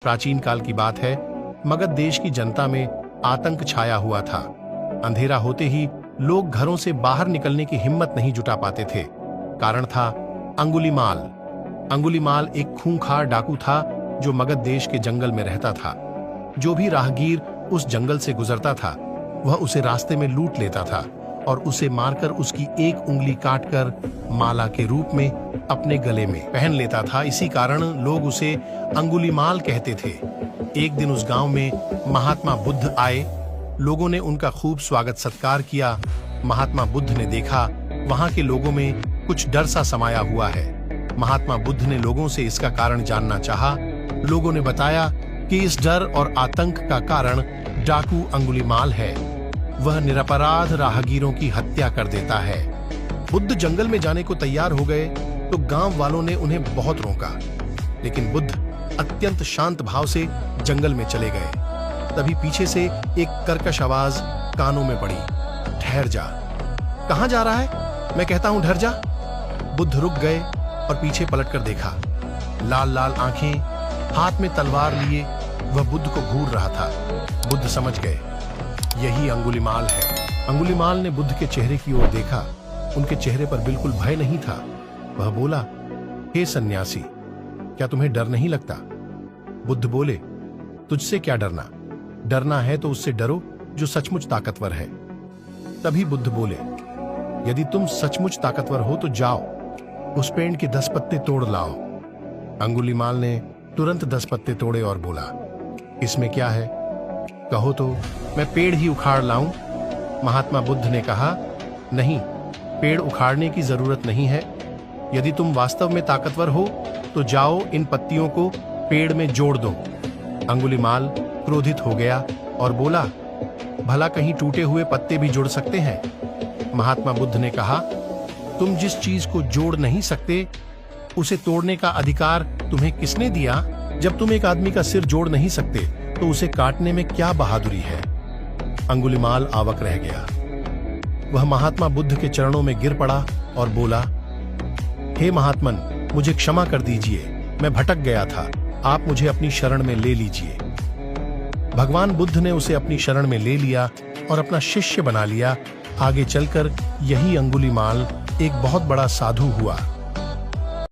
प्राचीन काल की बात है। मगध देश की जनता में आतंक छाया हुआ था। अंधेरा होते ही लोग घरों से बाहर निकलने की हिम्मत नहीं जुटा पाते थे। कारण था अंगुलीमाल। अंगुलीमाल एक खूंखार डाकू था जो मगध देश के जंगल में रहता था। जो भी राहगीर उस जंगल से गुजरता था वह उसे रास्ते में लूट लेता था और उसे मारकर उसकी एक उंगली काटकर माला के रूप में अपने गले में पहन लेता था। इसी कारण लोग उसे अंगुलीमाल कहते थे। एक दिन उस गांव में महात्मा बुद्ध आए। लोगों ने उनका खूब स्वागत सत्कार किया। महात्मा बुद्ध ने देखा वहां के लोगों में कुछ डर सा समाया हुआ है। महात्मा बुद्ध ने लोगों से इसका कारण जानना चाहा। लोगों ने बताया कि इस डर और आतंक का कारण डाकू अंगुलीमाल है। वह निरपराध राहगीरों की हत्या कर देता है। बुद्ध जंगल में जाने को तैयार हो गए तो गांव वालों ने उन्हें बहुत रोका, लेकिन बुद्ध अत्यंत शांत भाव से जंगल में चले गए। तभी पीछे से एक कर्कश आवाज कानों में पड़ी, ठहर जा। कहां जा रहा है? मैं कहता हूं डर जा। बुद्ध रुक गए और पीछे पलटकर देखा। लाल लाल आंखें, हाथ में तलवार लिए वह बुद्ध को घूर रहा था। बुद्ध समझ गए यही अंगुलीमाल है। अंगुलीमाल ने बुद्ध के चेहरे की ओर देखा। उनके चेहरे पर बिल्कुल भय नहीं था। वह बोला, हे सन्यासी, क्या तुम्हें डर नहीं लगता? बुद्ध बोले, तुझसे क्या डरना? डरना है तो उससे डरो जो सचमुच ताकतवर है। तभी बुद्ध बोले, यदि तुम सचमुच ताकतवर हो तो जाओ, उस पेड़ के 10 पत्ते तोड़ लाओ। अंगुलीमाल ने तुरंत 10 पत्ते तोड़े और बोला, इसमें क्या है? कहो तो मैं पेड़ ही उखाड़ लाऊं। महात्मा बुद्ध ने कहा, नहीं, पेड़ उखाड़ने की जरूरत नहीं है। यदि तुम वास्तव में ताकतवर हो तो जाओ इन पत्तियों को पेड़ में जोड़ दो। अंगुलीमाल क्रोधित हो गया और बोला, भला कहीं टूटे हुए पत्ते भी जुड़ सकते हैं? महात्मा बुद्ध ने कहा, तुम जिस चीज को जोड़ नहीं सकते उसे तोड़ने का अधिकार तुम्हें किसने दिया? जब तुम एक आदमी का सिर जोड़ नहीं सकते तो उसे काटने में क्या बहादुरी है? अंगुलीमाल आवक रह गया। वह महात्मा बुद्ध के चरणों में गिर पड़ा और बोला, हे महात्मन, मुझे क्षमा कर दीजिए, मैं भटक गया था, आप मुझे अपनी शरण में ले लीजिए। भगवान बुद्ध ने उसे अपनी शरण में ले लिया और अपना शिष्य बना लिया। आगे चलकर यही अंगुलीमाल एक बहुत बड़ा साधु हुआ।